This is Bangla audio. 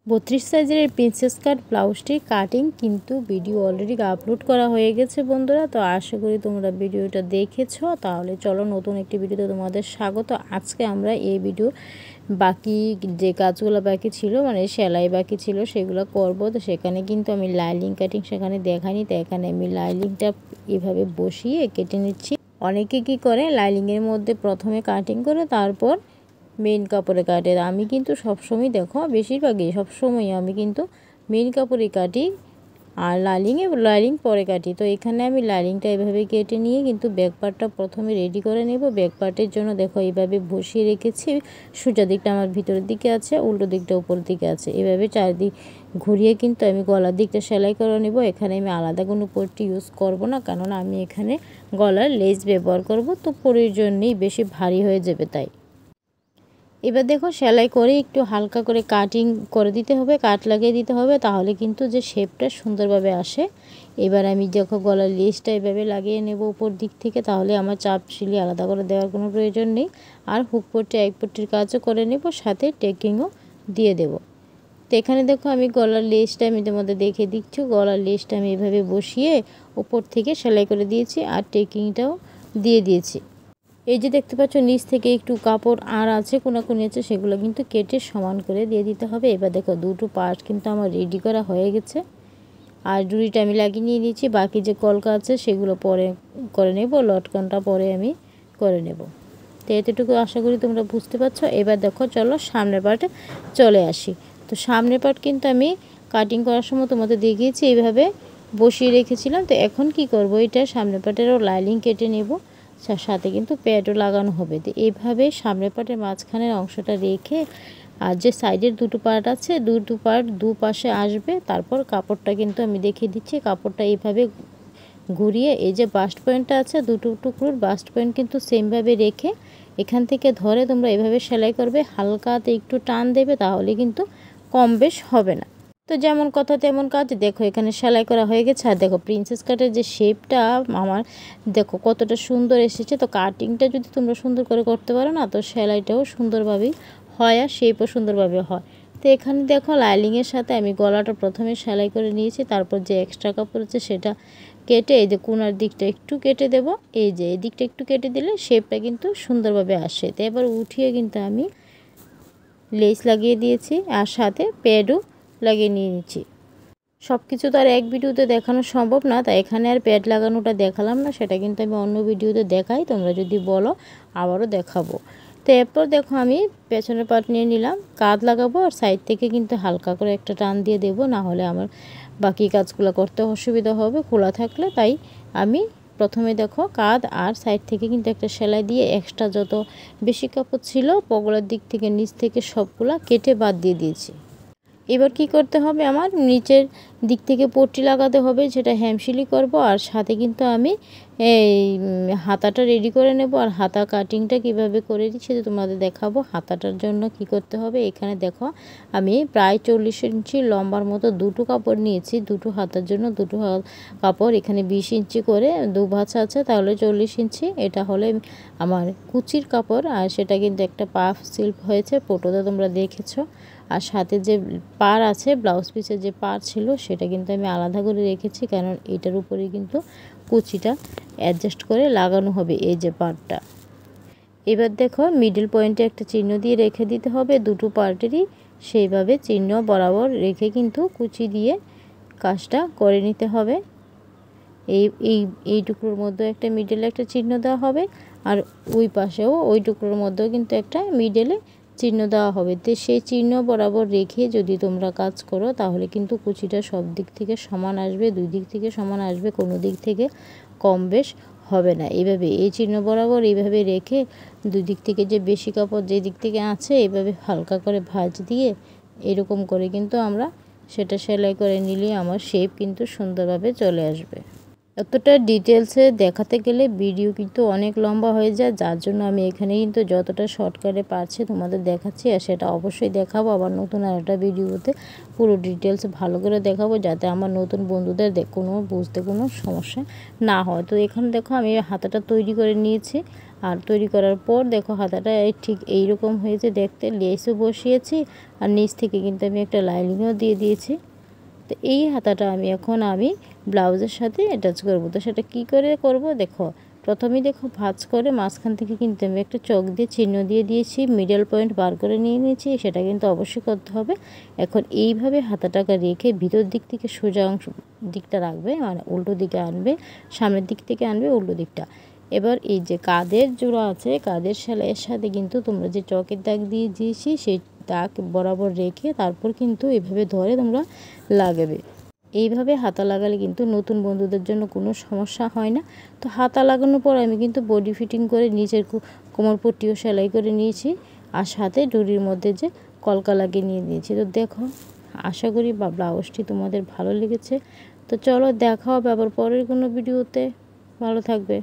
32 সাইজের এই প্রিন্সেস কাট ব্লাউজটির কাটিং কিন্তু ভিডিও অলরেডি আপলোড করা হয়ে গেছে বন্ধুরা। তো আশা করি তোমরা ভিডিওটা দেখেছো। তাহলে চলো নতুন একটি ভিডিওতে তোমাদের স্বাগত। আজকে আমরা এই ভিডিও বাকি যে কাজগুলো বাকি ছিল, মানে সেলাই বাকি ছিল, সেগুলো করব। তো সেখানে কিন্তু আমি লাইনিং কাটিং সেখানে দেখাইনি। তো এখানে আমি লাইনিংটা এভাবে বসিয়ে কেটে নিচ্ছি। অনেকে কি করে লাইনিংয়ের মধ্যে প্রথমে কাটিং করে তারপর মেন কাপড়ে কাটে। আমি কিন্তু সবসময় দেখো বেশিরভাগই সবসময় আমি কিন্তু মেন কাপড়ে কাটি আর লাইনিং পরে কাটি। তো এখানে আমি লাইনিংটা এভাবে কেটে নিয়ে কিন্তু ব্যাক পার্টটা প্রথমে রেডি করে নেব। ব্যাক পার্টের জন্য দেখো এইভাবে বসিয়ে রেখেছি। সোজা দিকটা আমার ভিতরের দিকে আছে, উল্টো দিকটা উপর দিকে আছে। এভাবে চারদিক ঘুরিয়ে কিন্তু আমি গলার দিকটা সেলাই করে নেব। এখানে আমি আলাদা কোনো পট্টি ইউজ করব না, কেননা আমি এখানে গলার লেস ব্যবহার করব। তো পরের জন্যই বেশি ভারী হয়ে যাবে তাই। এবার দেখো সেলাই করে একটু হালকা করে কাটিং করে দিতে হবে, কাট লাগিয়ে দিতে হবে, তাহলে কিন্তু যে শেপটা সুন্দরভাবে আসে। এবার আমি দেখো গলার লেসটা এভাবে লাগিয়ে নেব উপর দিক থেকে, তাহলে আমার চাপ সিলি আলাদা করে দেওয়ার কোনো প্রয়োজন নেই। আর হুক পট্টি এক পট্টির কাজও করে নেব, সাথে টেকিংও দিয়ে দেব। তো এখানে দেখো আমি গলার লেসটা আমি তোমাদের দেখে দিচ্ছি। গলার লেসটা আমি এভাবে বসিয়ে উপর থেকে সেলাই করে দিয়েছি আর টেকিংটাও দিয়ে দিয়েছি। এই যে দেখতে পাচ্ছ নিচ থেকে একটু কাপড় আর আছে, কোনাকুনি আছে, সেগুলো কিন্তু কেটে সমান করে দিয়ে দিতে হবে। এবার দেখো দুটো পার্ট কিন্তু আমার রেডি করা হয়ে গেছে। আর জুড়িটা আমি লাগিয়ে নিয়ে নিয়েছি। বাকি যে কলকা আছে সেগুলো পরে করে নেব, লটকনটা পরে আমি করে নেব। তো এতটুকু আশা করি তোমরা বুঝতে পারছো। এবার দেখো চলো সামনের পার্টে চলে আসি। তো সামনের পার্ট কিন্তু আমি কাটিং করার সময় তোমাদের দেখিয়েছি, এইভাবে বসিয়ে রেখেছিলাম। তো এখন কি করব, এটা সামনের পার্টেরও লাইনিং কেটে নেব, সাথে কিন্তু প্যাডও লাগানো হবে। তো এইভাবে সামনের পার্টের মাঝখানের অংশটা রেখে আর যে সাইডের দুটো পার্ট আছে, দুটো পার্ট দুপাশে আসবে। তারপর কাপড়টা কিন্তু আমি দেখিয়ে দিচ্ছি, কাপড়টা এইভাবে ঘুরিয়ে এই যে বাস্ট পয়েন্টটা আছে, দুটো টুকরোর বাস্ট পয়েন্ট কিন্তু সেমভাবে রেখে এখান থেকে ধরে তোমরা এভাবে সেলাই করবে। হালকাতে একটু টান দেবে, তাহলে কিন্তু কম বেশ হবে না। তো যেমন কথা তেমন কাজ। দেখো এখানে সেলাই করা হয়ে গেছে। আর দেখো প্রিন্সেস কাটের যে শেপটা আমার দেখো কতটা সুন্দর এসেছে। তো কাটিংটা যদি তোমরা সুন্দর করে করতে পারো না, তো সেলাইটাও সুন্দরভাবেই হয় আর শেপও সুন্দরভাবে হয়। তো এখানে দেখো লাইনিংয়ের সাথে আমি গলাটা প্রথমে সেলাই করে নিয়েছি, তারপর যে এক্সট্রা কাপড় আছে সেটা কেটে এই যে কোনার দিকটা একটু কেটে দেব। এই যে এই দিকটা একটু কেটে দিলে শেপটা কিন্তু সুন্দরভাবে আসে। তো এবার উঠিয়ে কিন্তু আমি লেস লাগিয়ে দিয়েছি আর সাথে প্যাডও লাগিয়ে নিয়ে নিচ্ছি। সব কিছু তো আর এক ভিডিওতে দেখানো সম্ভব না, তাই এখানে আর প্যাড লাগানোটা দেখালাম না, সেটা কিন্তু আমি অন্য ভিডিওতে দেখাই। তোমরা যদি বলো আবারও দেখাবো। তো এরপর দেখো আমি পেছনের পার্ট নিয়ে নিলাম, কাঁধ লাগাবো আর সাইড থেকে কিন্তু হালকা করে একটা টান দিয়ে দেবো, না হলে আমার বাকি কাজগুলো করতে অসুবিধা হবে খোলা থাকলে। তাই আমি প্রথমে দেখো কাঁধ আর সাইড থেকে কিন্তু একটা সেলাই দিয়ে এক্সট্রা যত বেশি কাপড় ছিল বগলের দিক থেকে নিচ থেকে সবগুলা কেটে বাদ দিয়ে দিয়েছি। এবার কি করতে হবে, আমার নিচের দিক থেকে পট্টি লাগাতে হবে, যেটা হ্যামশিলি করব। আর সাথে কিন্তু আমি এই হাতাটা রেডি করে নেব। আর হাতা কাটিংটা কিভাবে করে দিচ্ছি সেটা তোমাদের দেখাবো। হাতাটার জন্য কি করতে হবে, এখানে দেখো আমি প্রায় 40 ইঞ্চি লম্বার মতো দুটো কাপড় নিয়েছি। দুটো হাতার জন্য দুটো কাপড়, এখানে 20 ইঞ্চি করে দু ভাঁজ আছে, তাহলে 40 ইঞ্চি। এটা হলে আমার কুচির কাপড়, আর সেটা কিন্তু একটা পাফ সিল্ক হয়েছে, ফটোতে তোমরা দেখেছো। আর সাথে যে পার আছে, ব্লাউজ পিসের যে পার ছিল সেটা কিন্তু আমি আলাদা করে রেখেছি, কারণ এটার উপরে কিন্তু কুচিটা অ্যাডজাস্ট করে লাগানো হবে এই যে পার্টটা। এবার দেখো মিডল পয়েন্টে একটা চিহ্ন দিয়ে রেখে দিতে হবে দুটো পার্টেরই, সেইভাবে চিহ্ন বরাবর রেখে কিন্তু কুচি দিয়ে কাজটা করে নিতে হবে। এই এই এই টুকরোর মধ্যে একটা মিডলে একটা চিহ্ন দেওয়া হবে, আর ওই পাশেও ওই টুকরোর মধ্যেও কিন্তু একটা মিডলে চিহ্ন দেওয়া হবে। তো সেই চিহ্ন বরাবর রেখে যদি তোমরা কাজ করো, তাহলে কিন্তু কুচিটা সব দিক থেকে সমান আসবে, দুই দিক থেকে সমান আসবে, কোনো দিক থেকে কম বেশ হবে না। এইভাবে এই চিহ্ন বরাবর এইভাবে রেখে দুই দিক থেকে যে বেশি কাপড় যে দিক থেকে আছে এইভাবে হালকা করে ভাঁজ দিয়ে এরকম করে কিন্তু আমরা সেটা সেলাই করে নিলে আমার শেপ কিন্তু সুন্দরভাবে চলে আসবে। এতটা ডিটেলসে দেখাতে গেলে ভিডিও কিন্তু অনেক লম্বা হয়ে যায়, যার জন্য আমি এখানে কিন্তু যতটা শর্টকাটে পারছি তোমাদের দেখাচ্ছি। আর সেটা অবশ্যই দেখাবো আবার নতুন আর একটা ভিডিওতে পুরো ডিটেলস ভালো করে দেখাবো, যাতে আমার নতুন বন্ধুদের কোনো বুঝতে কোনো সমস্যা না হয়। তো এখানে দেখো আমি হাতাটা তৈরি করে নিয়েছি। আর তৈরি করার পর দেখো হাতাটা ঠিক এইরকম হয়েছে দেখতে। লেসও বসিয়েছি আর নিচ থেকে কিন্তু আমি একটা লাইনিংও দিয়ে দিয়েছি। তো এই হাতাটা এখন আমি ব্লাউজের সাথে অ্যাটাচ করব। তো সেটা কি করে করব দেখো, প্রথমেই দেখো ভাঁজ করে মাঝখান থেকে কিন্তু আমি একটা চক দিয়ে চিহ্ন দিয়ে দিয়েছি, মিডল পয়েন্ট বার করে নিয়ে নিয়েছি। সেটা কিন্তু অবশ্যই করতে হবে। এখন এইভাবে হাতাটাকে রেখে ভিতর দিক থেকে সোজা অংশ দিকটা রাখবে, মানে উল্টো দিকে আনবে, সামনের দিক থেকে আনবে উল্টো দিকটা। এবার এই যে কাঁধের জোড়া আছে, কাঁধের সেলাইয়ের সাথে কিন্তু তোমরা যে চকের দাগ দিয়ে দিয়েছি সেই দাগ বরাবর রেখে তারপর কিন্তু এইভাবে ধরে তোমরা লাগাবে। এইভাবে হাতা লাগালে কিন্তু নতুন বন্ধুদের জন্য কোনো সমস্যা হয় না। তো হাতা লাগানোর পর আমি কিন্তু বডি ফিটিং করে নিচের কোমরপট্টিও সেলাই করে নিয়েছি, আর সাথে ডুরির মধ্যে যে কলকা লাগিয়ে নিয়ে দিয়েছি। তো দেখো, আশা করি ব্লাউজটি তোমাদের ভালো লেগেছে। তো চলো দেখা হবে আবার পরের কোনো ভিডিওতে। ভালো থাকবে।